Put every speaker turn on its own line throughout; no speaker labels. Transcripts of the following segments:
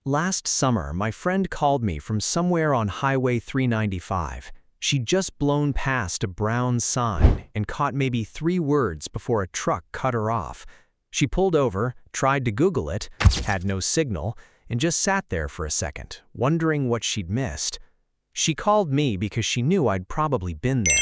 Last summer, my friend called me from somewhere on Highway 395. She'd just blown past a brown sign and caught maybe 3 words before a truck cut her off. She pulled over, tried to Google it, had no signal, and just sat there for a second, wondering what she'd missed. She called me because she knew I'd probably been there.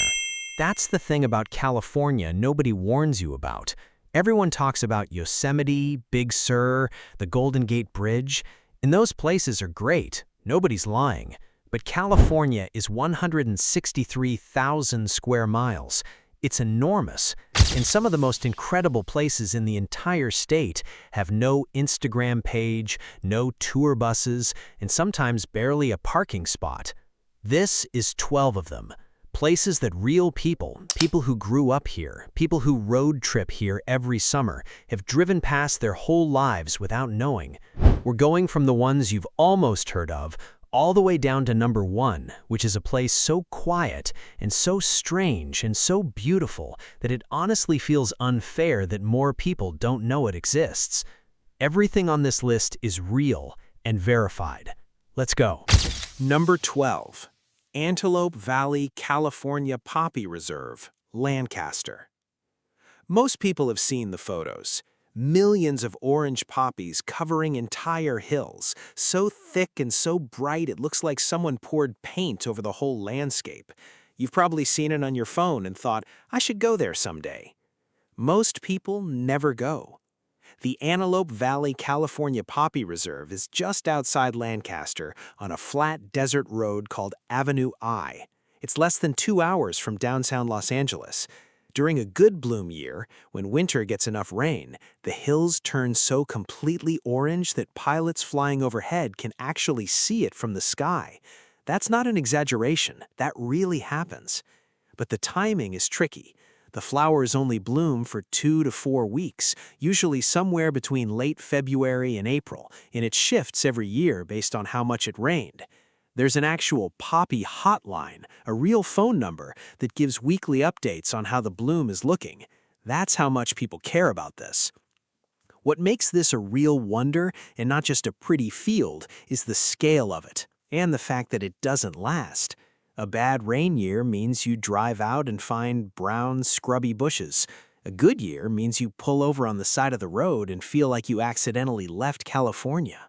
That's the thing about California nobody warns you about. Everyone talks about Yosemite, Big Sur, the Golden Gate Bridge, and those places are great, nobody's lying. But California is 163,000 square miles. It's enormous, and some of the most incredible places in the entire state have no Instagram page, no tour buses, and sometimes barely a parking spot. This is 12 of them. Places that real people who grew up here, people who road trip here every summer, have driven past their whole lives without knowing. We're going from the ones you've almost heard of, all the way down to number 1, which is a place so quiet and so strange and so beautiful that it honestly feels unfair that more people don't know it exists. Everything on this list is real and verified. Let's go.
Number 12. Antelope Valley, California Poppy Reserve, Lancaster. Most people have seen the photos. Millions of orange poppies covering entire hills, so thick and so bright it looks like someone poured paint over the whole landscape. You've probably seen it on your phone and thought, I should go there someday. Most people never go. The Antelope Valley, California Poppy Reserve is just outside Lancaster on a flat desert road called Avenue I. It's less than 2 hours from downtown Los Angeles. During a good bloom year, when winter gets enough rain, the hills turn so completely orange that pilots flying overhead can actually see it from the sky. That's not an exaggeration, that really happens. But the timing is tricky. The flowers only bloom for 2 to 4 weeks, usually somewhere between late February and April, and it shifts every year based on how much it rained. There's an actual poppy hotline, a real phone number that gives weekly updates on how the bloom is looking. That's how much people care about this. What makes this a real wonder and not just a pretty field is the scale of it, and the fact that it doesn't last. A bad rain year means you drive out and find brown, scrubby bushes. A good year means you pull over on the side of the road and feel like you accidentally left California.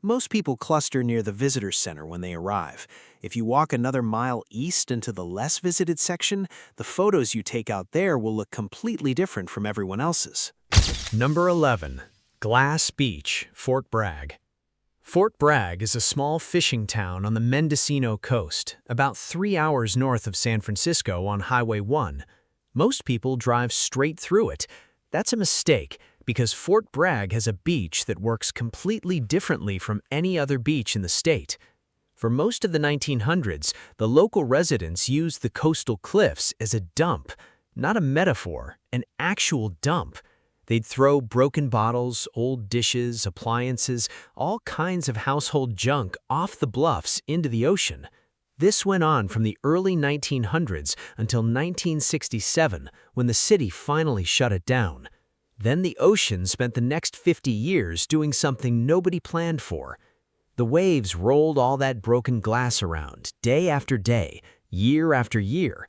Most people cluster near the visitor center when they arrive. If you walk another mile east into the less visited section, the photos you take out there will look completely different from everyone else's.
Number 11. Glass Beach, Fort Bragg. Fort Bragg is a small fishing town on the Mendocino coast, about 3 hours north of San Francisco on Highway 1. Most people drive straight through it. That's a mistake, because Fort Bragg has a beach that works completely differently from any other beach in the state. For most of the 1900s, the local residents used the coastal cliffs as a dump, not a metaphor, an actual dump. They'd throw broken bottles, old dishes, appliances, all kinds of household junk off the bluffs into the ocean. This went on from the early 1900s until 1967, when the city finally shut it down. Then the ocean spent the next 50 years doing something nobody planned for. The waves rolled all that broken glass around, day after day, year after year.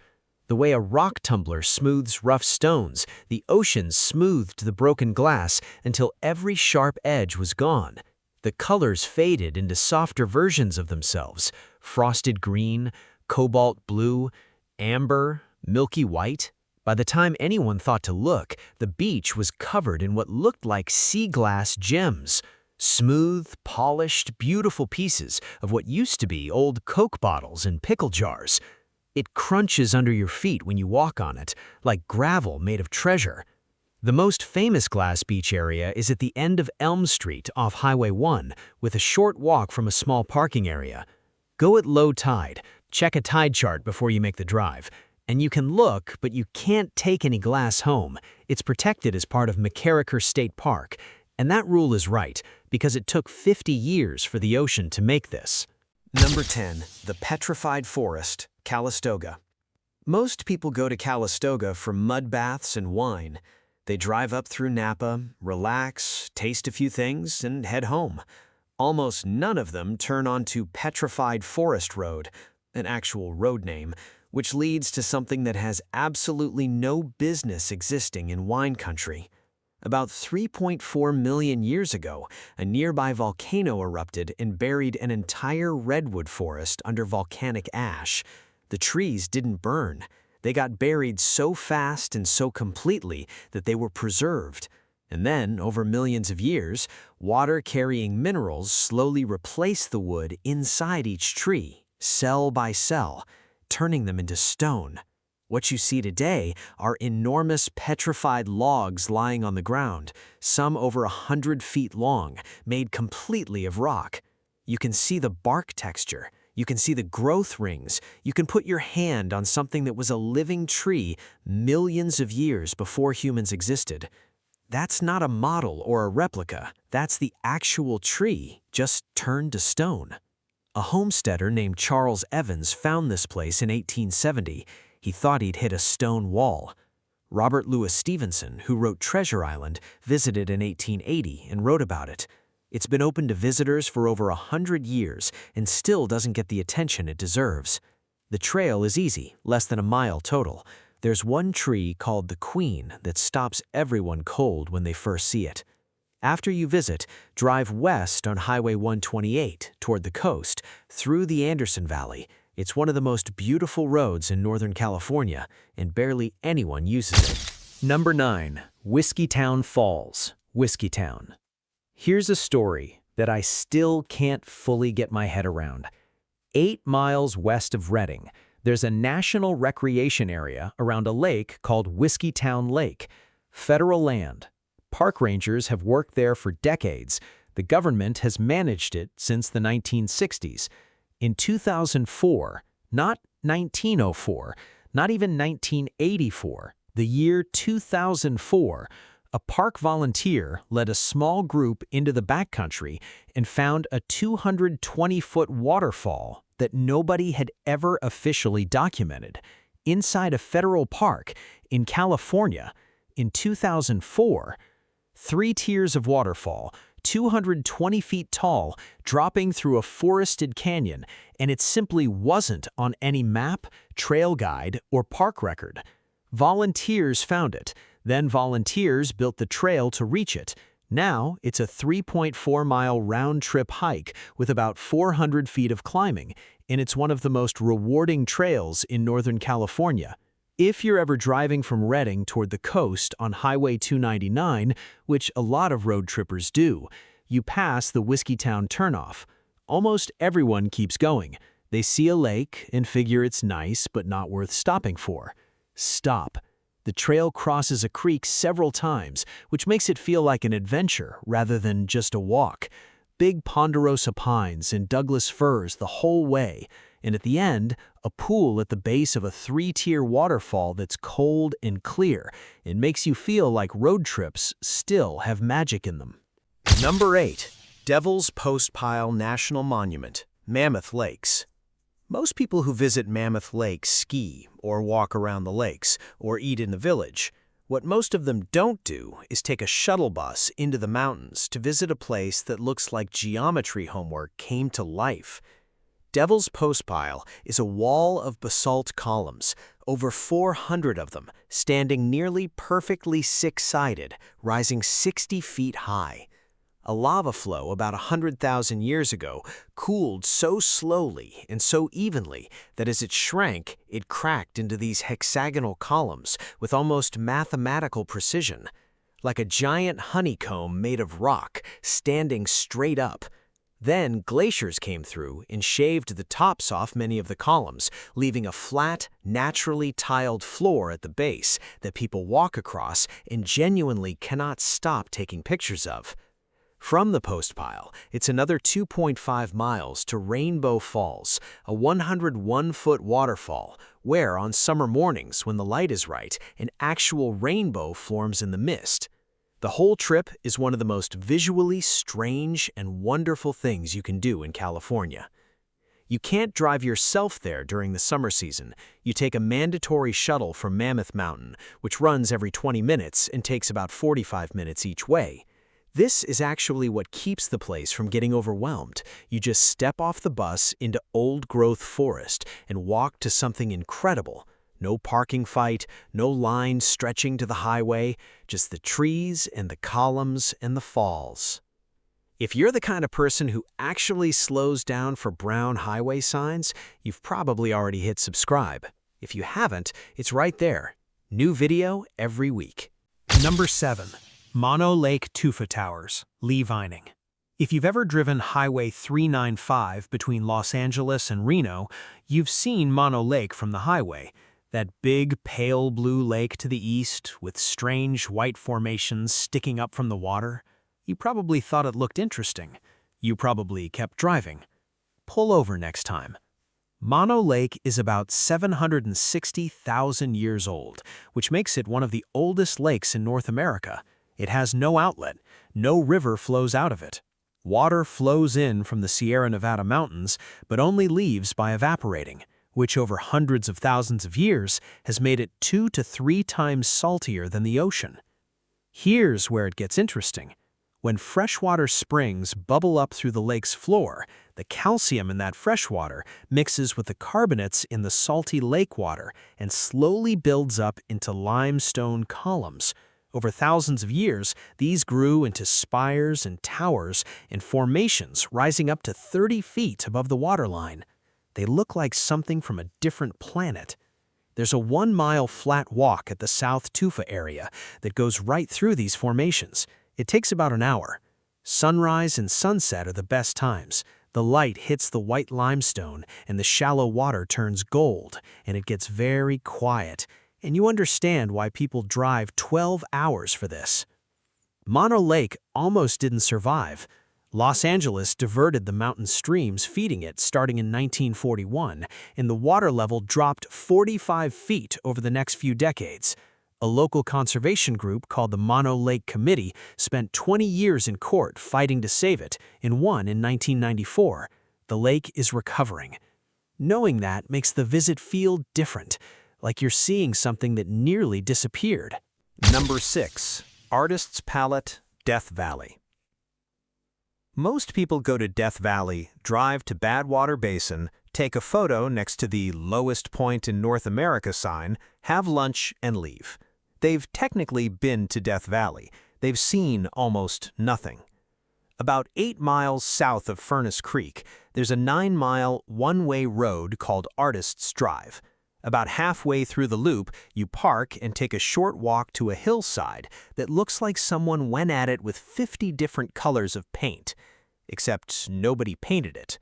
The way a rock tumbler smooths rough stones, the ocean smoothed the broken glass until every sharp edge was gone. The colors faded into softer versions of themselves: frosted green, cobalt blue, amber, milky white. By the time anyone thought to look, the beach was covered in what looked like sea glass gems. Smooth, polished, beautiful pieces of what used to be old Coke bottles and pickle jars. It crunches under your feet when you walk on it, like gravel made of treasure. The most famous glass beach area is at the end of Elm Street off Highway 1, with a short walk from a small parking area. Go at low tide, check a tide chart before you make the drive. And you can look, but you can't take any glass home. It's protected as part of McCarraker State Park. And that rule is right, because it took 50 years for the ocean to make this.
Number 10. The Petrified Forest, Calistoga. Most people go to Calistoga for mud baths and wine. They drive up through Napa, relax, taste a few things, and head home.
Almost none of them turn onto Petrified Forest Road, an actual road name, which leads to something that has absolutely no business existing in wine country. About 3.4 million years ago, a nearby volcano erupted and buried an entire redwood forest under volcanic ash. The trees didn't burn. They got buried so fast and so completely that they were preserved. And then, over millions of years, water-carrying minerals slowly replaced the wood inside each tree, cell by cell, turning them into stone. What you see today are enormous petrified logs lying on the ground, some over 100 feet long, made completely of rock. You can see the bark texture. You can see the growth rings. You can put your hand on something that was a living tree millions of years before humans existed. That's not a model or a replica. That's the actual tree, just turned to stone. A homesteader named Charles Evans found this place in 1870. He thought he'd hit a stone wall. Robert Louis Stevenson, who wrote Treasure Island, visited in 1880 and wrote about it. It's been open to visitors for over 100 years and still doesn't get the attention it deserves. The trail is easy, less than a mile total. There's one tree called the Queen that stops everyone cold when they first see it. After you visit, drive west on Highway 128 toward the coast, through the Anderson Valley. It's one of the most beautiful roads in Northern California, and barely anyone uses it. Number 9. Whiskeytown Falls, Whiskeytown. Here's a story that I still can't fully get my head around. 8 miles west of Redding, there's a national recreation area around a lake called Whiskeytown Lake, federal land. Park rangers have worked there for decades. The government has managed it since the 1960s. In 2004, not 1904, not even 1984, the year 2004, a park volunteer led a small group into the backcountry and found a 220-foot waterfall that nobody had ever officially documented inside a federal park in California in 2004. 3 tiers of waterfall, 220 feet tall, dropping through a forested canyon, and it simply wasn't on any map, trail guide, or park record. Volunteers found it. Then volunteers built the trail to reach it. Now it's a 3.4-mile round-trip hike with about 400 feet of climbing, and it's one of the most rewarding trails in Northern California. If you're ever driving from Redding toward the coast on Highway 299, which a lot of road trippers do, you pass the Whiskeytown turnoff. Almost everyone keeps going. They see a lake and figure it's nice but not worth stopping for. Stop. The trail crosses a creek several times, which makes it feel like an adventure rather than just a walk. Big ponderosa pines and Douglas firs the whole way, and at the end, a pool at the base of a 3-tier waterfall that's cold and clear. It makes you feel like road trips still have magic in them. Number 8. Devil's Postpile National Monument, Mammoth Lakes. Most people who visit Mammoth Lake ski or walk around the lakes or eat in the village. What most of them don't do is take a shuttle bus into the mountains to visit a place that looks like geometry homework came to life. Devil's Postpile is a wall of basalt columns, over 400 of them, standing nearly perfectly six-sided, rising 60 feet high. A lava flow about 100,000 years ago cooled so slowly and so evenly that as it shrank, it cracked into these hexagonal columns with almost mathematical precision, like a giant honeycomb made of rock standing straight up. Then glaciers came through and shaved the tops off many of the columns, leaving a flat, naturally tiled floor at the base that people walk across and genuinely cannot stop taking pictures of. From the Postpile, it's another 2.5 miles to Rainbow Falls, a 101-foot waterfall, where on summer mornings when the light is right, an actual rainbow forms in the mist. The whole trip is one of the most visually strange and wonderful things you can do in California. You can't drive yourself there during the summer season. You take a mandatory shuttle from Mammoth Mountain, which runs every 20 minutes and takes about 45 minutes each way. This is actually what keeps the place from getting overwhelmed. You just step off the bus into old-growth forest and walk to something incredible. No parking fight, no line stretching to the highway, just the trees and the columns and the falls. If you're the kind of person who actually slows down for brown highway signs, you've probably already hit subscribe. If you haven't, it's right there. New video every week.
Number 7. Mono Lake Tufa Towers, Lee Vining. If you've ever driven Highway 395 between Los Angeles and Reno, you've seen Mono Lake from the highway. That big, pale blue lake to the east with strange white formations sticking up from the water. You probably thought it looked interesting. You probably kept driving. Pull over next time. Mono Lake is about 760,000 years old, which makes it one of the oldest lakes in North America. It has no outlet. No river flows out of it. Water flows in from the Sierra Nevada mountains, but only leaves by evaporating, which over hundreds of thousands of years has made it 2 to 3 times saltier than the ocean. Here's where it gets interesting. When freshwater springs bubble up through the lake's floor, the calcium in that freshwater mixes with the carbonates in the salty lake water and slowly builds up into limestone columns. Over thousands of years, these grew into spires and towers and formations rising up to 30 feet above the waterline. They look like something from a different planet. There's a 1-mile flat walk at the South Tufa area that goes right through these formations. It takes about an hour. Sunrise and sunset are the best times. The light hits the white limestone and the shallow water turns gold, and it gets very quiet. And you understand why people drive 12 hours for this. Mono Lake almost didn't survive. Los Angeles diverted the mountain streams feeding it starting in 1941, and the water level dropped 45 feet over the next few decades. A local conservation group called the Mono Lake Committee spent 20 years in court fighting to save it and won in 1994. The lake is recovering. Knowing that makes the visit feel different, like you're seeing something that nearly disappeared.
Number 6. Artist's Palette, Death Valley. Most people go to Death Valley, drive to Badwater Basin, take a photo next to the lowest point in North America sign, have lunch, and leave. They've technically been to Death Valley. They've seen almost nothing. About 8 miles south of Furnace Creek, there's a 9-mile, one-way road called Artist's Drive. About halfway through the loop, you park and take a short walk to a hillside that looks like someone went at it with 50 different colors of paint. Except nobody painted it.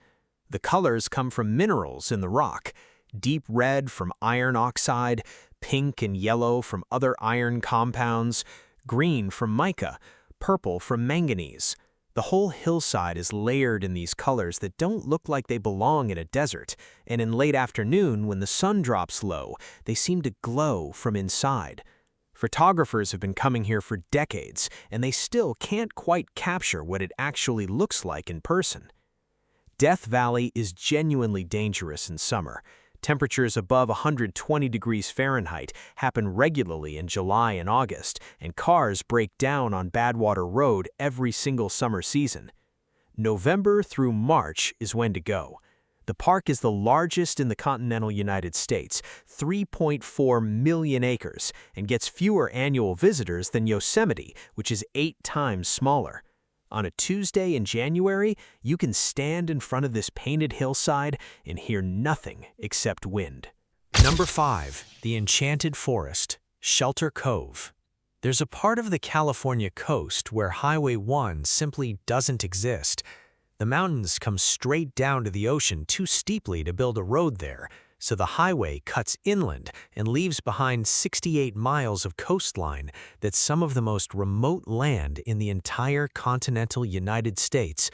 The colors come from minerals in the rock. Deep red from iron oxide, pink and yellow from other iron compounds, green from mica, purple from manganese. The whole hillside is layered in these colors that don't look like they belong in a desert, and in late afternoon, when the sun drops low, they seem to glow from inside. Photographers have been coming here for decades, and they still can't quite capture what it actually looks like in person. Death Valley is genuinely dangerous in summer. Temperatures above 120 degrees Fahrenheit happen regularly in July and August, and cars break down on Badwater Road every single summer season. November through March is when to go. The park is the largest in the continental United States, 3.4 million acres, and gets fewer annual visitors than Yosemite, which is 8 times smaller. On a Tuesday in January, you can stand in front of this painted hillside and hear nothing except wind.
Number 5. The Enchanted Forest, Shelter Cove. There's a part of the California coast where Highway 1 simply doesn't exist. The mountains come straight down to the ocean too steeply to build a road there, so the highway cuts inland and leaves behind 68 miles of coastline that's some of the most remote land in the entire continental United States.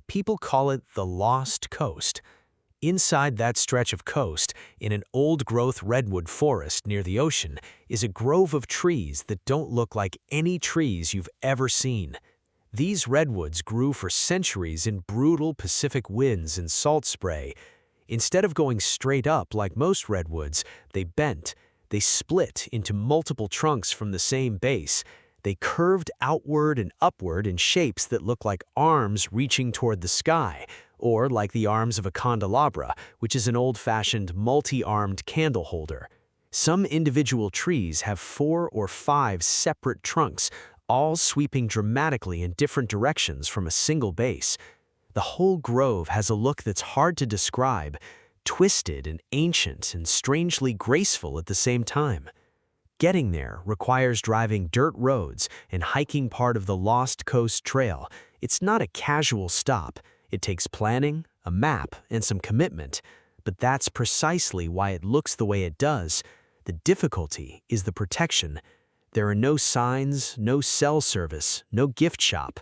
People call it the Lost Coast. Inside that stretch of coast, in an old-growth redwood forest near the ocean, is a grove of trees that don't look like any trees you've ever seen. These redwoods grew for centuries in brutal Pacific winds and salt spray. Instead of going straight up like most redwoods, they bent. They split into multiple trunks from the same base.
They curved outward and upward in shapes that look like arms reaching toward the sky, or like the arms of a candelabra, which is an old-fashioned multi-armed candle holder. Some individual trees have 4 or 5 separate trunks, all sweeping dramatically in different directions from a single base. The whole grove has a look that's hard to describe, twisted and ancient and strangely graceful at the same time. Getting there requires driving dirt roads and hiking part of the Lost Coast Trail. It's not a casual stop. It takes planning, a map, and some commitment. But that's precisely why it looks the way it does. The difficulty is the protection. There are no signs, no cell service, no gift shop.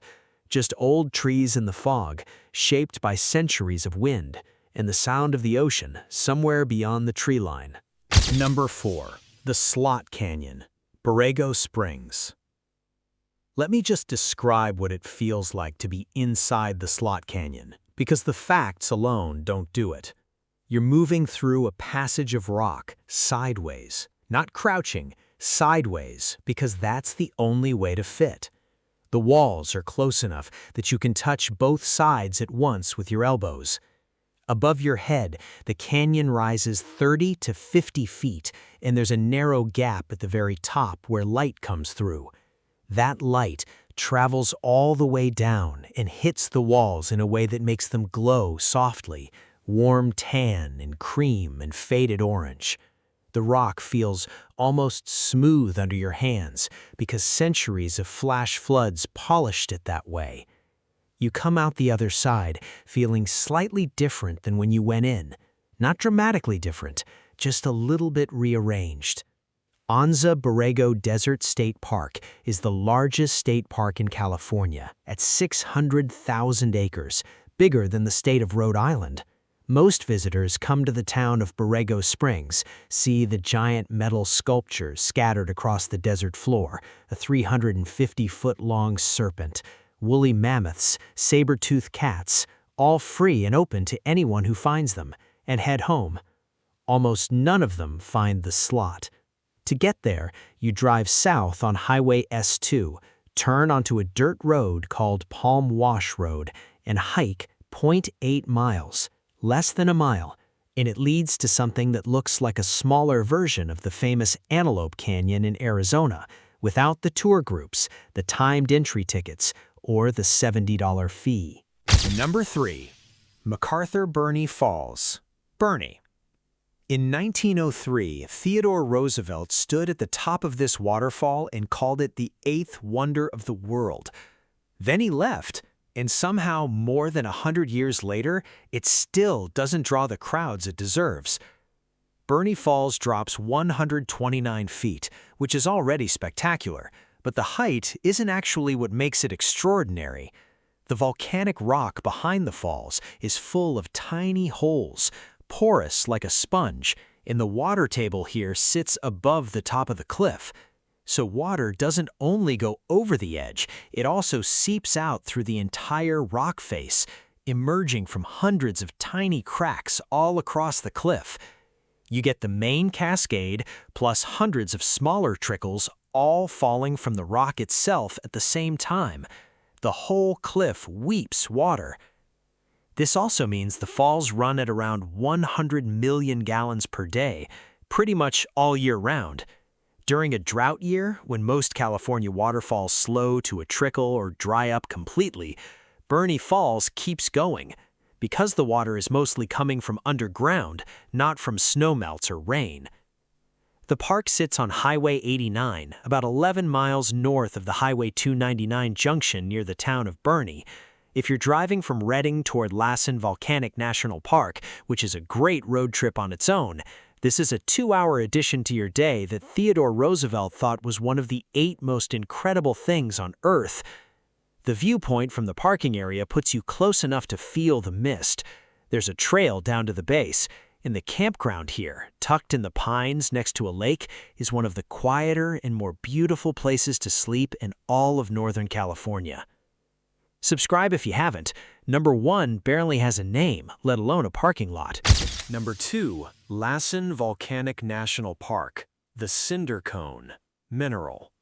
Just old trees in the fog, shaped by centuries of wind, and the sound of the ocean somewhere beyond the tree line.
Number 4. The Slot Canyon, Borrego Springs. Let me just describe what it feels like to be inside the Slot Canyon, because the facts alone don't do it. You're moving through a passage of rock, sideways, not crouching, sideways, because that's the only way to fit. The walls are close enough that you can touch both sides at once with your elbows. Above your head, the canyon rises 30 to 50 feet, and there's a narrow gap at the very top where light comes through. That light travels all the way down and hits the walls in a way that makes them glow softly, warm tan and cream and faded orange. The rock feels almost smooth under your hands because centuries of flash floods polished it that way. You come out the other side feeling slightly different than when you went in. Not dramatically different, just a little bit rearranged. Anza Borrego Desert State Park is the largest state park in California at 600,000 acres, bigger than the state of Rhode Island. Most visitors come to the town of Borrego Springs, see the giant metal sculptures scattered across the desert floor, a 350-foot-long serpent, woolly mammoths, saber-toothed cats, all free and open to anyone who finds them, and head home. Almost none of them find the slot. To get there, you drive south on Highway S2, turn onto a dirt road called Palm Wash Road, and hike 0.8 miles, less than a mile, and it leads to something that looks like a smaller version of the famous Antelope Canyon in Arizona, without the tour groups, the timed entry tickets, or the $70 fee. Number 3. MacArthur Burney Falls, Burney. In 1903, Theodore Roosevelt stood at the top of this waterfall and called it the 8th wonder of the world. Then he left, and somehow more than 100 years later, it still doesn't draw the crowds it deserves. Burney Falls drops 129 feet, which is already spectacular, but the height isn't actually what makes it extraordinary. The volcanic rock behind the falls is full of tiny holes, porous like a sponge, and the water table here sits above the top of the cliff. So water doesn't only go over the edge, it also seeps out through the entire rock face, emerging from hundreds of tiny cracks all across the cliff. You get the main cascade, plus hundreds of smaller trickles all falling from the rock itself at the same time. The whole cliff weeps water. This also means the falls run at around 100 million gallons per day, pretty much all year round. During a drought year, when most California waterfalls slow to a trickle or dry up completely, Burney Falls keeps going, because the water is mostly coming from underground, not from snowmelts or rain. The park sits on Highway 89, about 11 miles north of the Highway 299 junction near the town of Burney. If you're driving from Redding toward Lassen Volcanic National Park, which is a great road trip on its own, this is a 2-hour addition to your day that Theodore Roosevelt thought was one of the 8 most incredible things on Earth. The viewpoint from the parking area puts you close enough to feel the mist. There's a trail down to the base, and the campground here, tucked in the pines next to a lake, is one of the quieter and more beautiful places to sleep in all of Northern California. Subscribe if you haven't. Number 1 barely has a name, let alone a parking lot. Number 2, Lassen Volcanic National Park, the Cinder Cone, Mineral.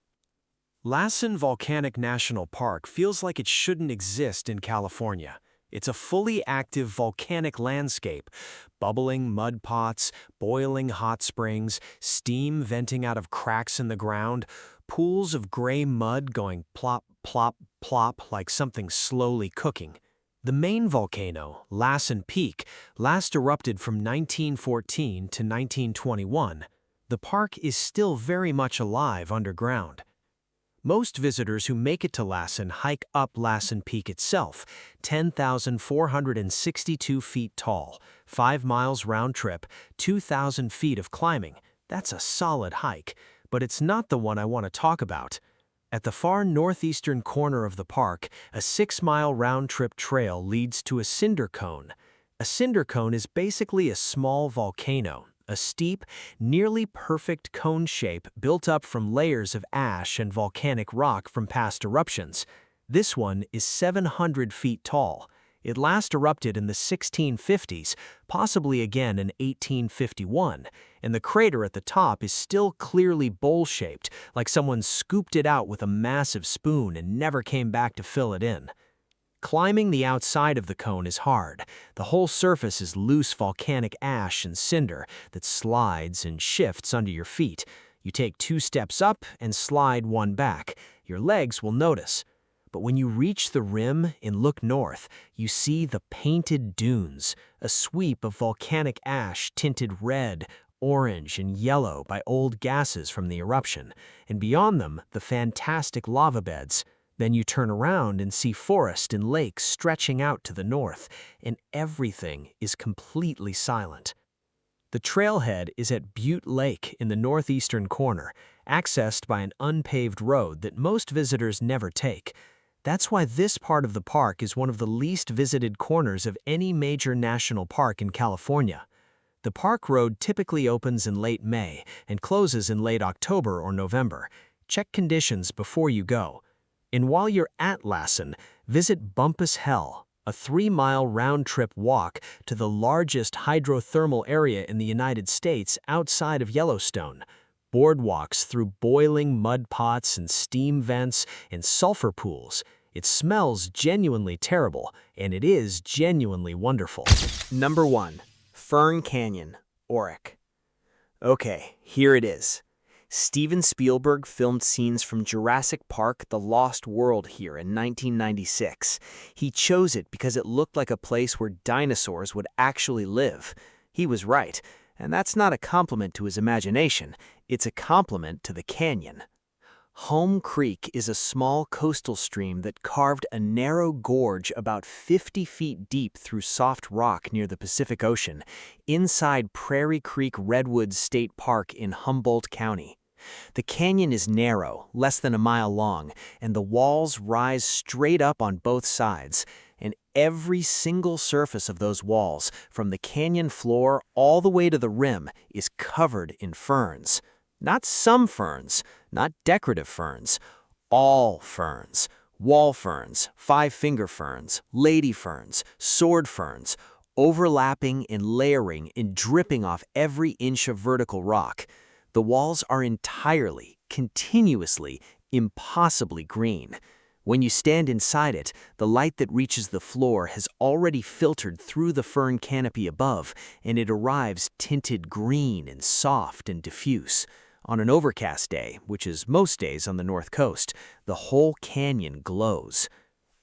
Lassen Volcanic National Park feels like it shouldn't exist in California. It's a fully active volcanic landscape, bubbling mud pots, boiling hot springs, steam venting out of cracks in the ground, pools of gray mud going plop, plop, plop like something slowly cooking. The main volcano, Lassen Peak, last erupted from 1914 to 1921. The park is still very much alive underground. Most visitors who make it to Lassen hike up Lassen Peak itself, 10,462 feet tall, 5 miles round trip, 2,000 feet of climbing. That's a solid hike, but it's not the one I want to talk about. At the far northeastern corner of the park, a 6-mile round-trip trail leads to a cinder cone. A cinder cone is basically a small volcano, a steep, nearly perfect cone shape built up from layers of ash and volcanic rock from past eruptions. This one is 700 feet tall. It last erupted in the 1650s, possibly again in 1851, and the crater at the top is still clearly bowl-shaped, like someone scooped it out with a massive spoon and never came back to fill it in. Climbing the outside of the cone is hard. The whole surface is loose volcanic ash and cinder that slides and shifts under your feet. You take 2 steps up and slide 1 back. Your legs will notice. But when you reach the rim and look north, you see the painted dunes, a sweep of volcanic ash tinted red, orange, and yellow by old gases from the eruption, and beyond them, the fantastic lava beds. Then you turn around and see forest and lakes stretching out to the north, and everything is completely silent. The trailhead is at Butte Lake in the northeastern corner, accessed by an unpaved road that most visitors never take. That's why this part of the park is one of the least visited corners of any major national park in California. The park road typically opens in late May and closes in late October or November. Check conditions before you go. And while you're at Lassen, visit Bumpus Hell, a 3-mile round-trip walk to the largest hydrothermal area in the United States outside of Yellowstone. Boardwalks through boiling mud pots and steam vents and sulfur pools. It smells genuinely terrible, and it is genuinely wonderful.
Number 1. Fern Canyon, Auric. Okay, here it is. Steven Spielberg filmed scenes from Jurassic Park: The Lost World here in 1996. He chose it because it looked like a place where dinosaurs would actually live. He was right, and that's not a compliment to his imagination, it's a compliment to the canyon. Home Creek is a small coastal stream that carved a narrow gorge about 50 feet deep through soft rock near the Pacific Ocean, inside Prairie Creek Redwoods State Park in Humboldt County. The canyon is narrow, less than a mile long, and the walls rise straight up on both sides, and every single surface of those walls, from the canyon floor all the way to the rim, is covered in ferns. Not some ferns, not decorative ferns, all ferns. Wall ferns, 5-finger ferns, lady ferns, sword ferns, overlapping and layering and dripping off every inch of vertical rock. The walls are entirely, continuously, impossibly green. When you stand inside it, the light that reaches the floor has already filtered through the fern canopy above, and it arrives tinted green and soft and diffuse. On an overcast day, which is most days on the North Coast, the whole canyon glows.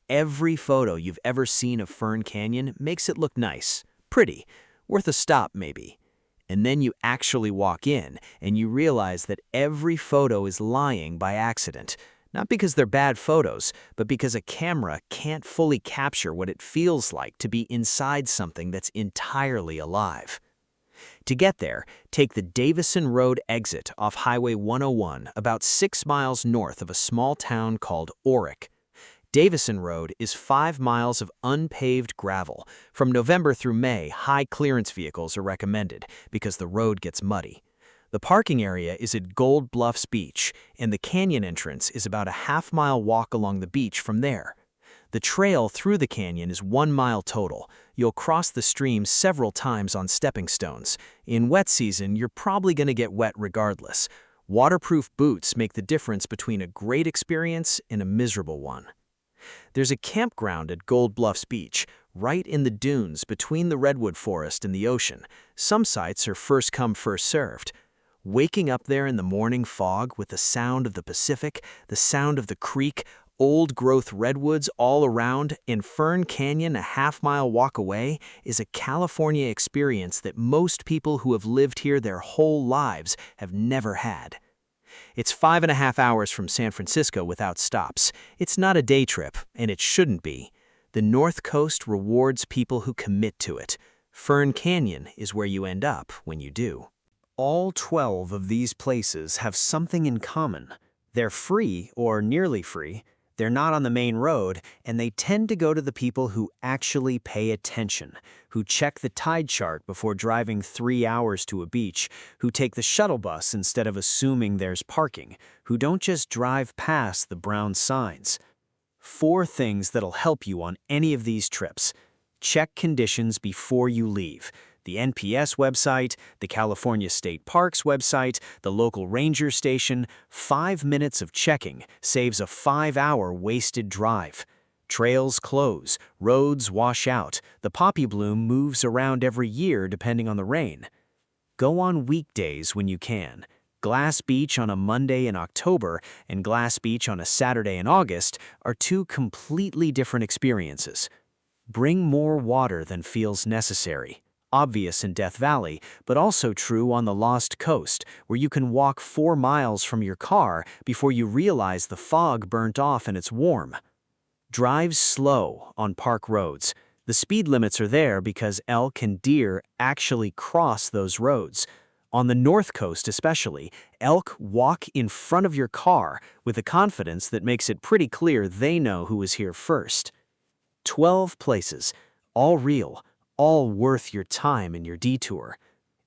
Every photo you've ever seen of Fern Canyon makes it look nice, pretty, worth a stop maybe. And then you actually walk in, and you realize that every photo is lying by accident. Not because they're bad photos, but because a camera can't fully capture what it feels like to be inside something that's entirely alive. To get there, take the Davison Road exit off Highway 101 about 6 miles north of a small town called Auric. Davison Road is 5 miles of unpaved gravel. From November through May, high-clearance vehicles are recommended because the road gets muddy. The parking area is at Gold Bluffs Beach, and the canyon entrance is about a half-mile walk along the beach from there. The trail through the canyon is 1 mile total. You'll cross the stream several times on stepping stones. In wet season, you're probably going to get wet regardless. Waterproof boots make the difference between a great experience and a miserable one. There's a campground at Gold Bluffs Beach, right in the dunes between the redwood forest and the ocean. Some sites are first come, first served. Waking up there in the morning fog with the sound of the Pacific, the sound of the creek, old-growth redwoods all around, and Fern Canyon a half-mile walk away is a California experience that most people who have lived here their whole lives have never had. It's 5.5 hours from San Francisco without stops. It's not a day trip, and it shouldn't be. The North Coast rewards people who commit to it. Fern Canyon is where you end up when you do.
All 12 of these places have something in common. They're free or nearly free, they're not on the main road, and they tend to go to the people who actually pay attention, who check the tide chart before driving 3 hours to a beach, who take the shuttle bus instead of assuming there's parking, who don't just drive past the brown signs. 4 things that'll help you on any of these trips. Check conditions before you leave. The NPS website, the California State Parks website, the local ranger station. 5 minutes of checking saves a 5-hour wasted drive. Trails close, roads wash out, the poppy bloom moves around every year depending on the rain. Go on weekdays when you can. Glass Beach on a Monday in October and Glass Beach on a Saturday in August are 2 completely different experiences. Bring more water than feels necessary. Obvious in Death Valley, but also true on the Lost Coast, where you can walk 4 miles from your car before you realize the fog burnt off and it's warm. Drive slow on park roads. The speed limits are there because elk and deer actually cross those roads. On the North Coast especially, elk walk in front of your car with a confidence that makes it pretty clear they know who was here first. 12 places, all real, all worth your time and your detour.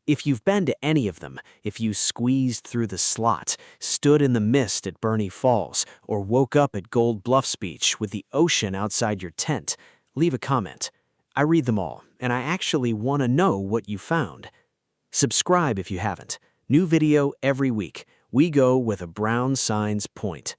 If you've been to any of them, if you squeezed through the slot, stood in the mist at Burney Falls, or woke up at Gold Bluffs Beach with the ocean outside your tent, leave a comment. I read them all, and I actually want to know what you found. Subscribe if you haven't. New video every week. We go where the brown signs point.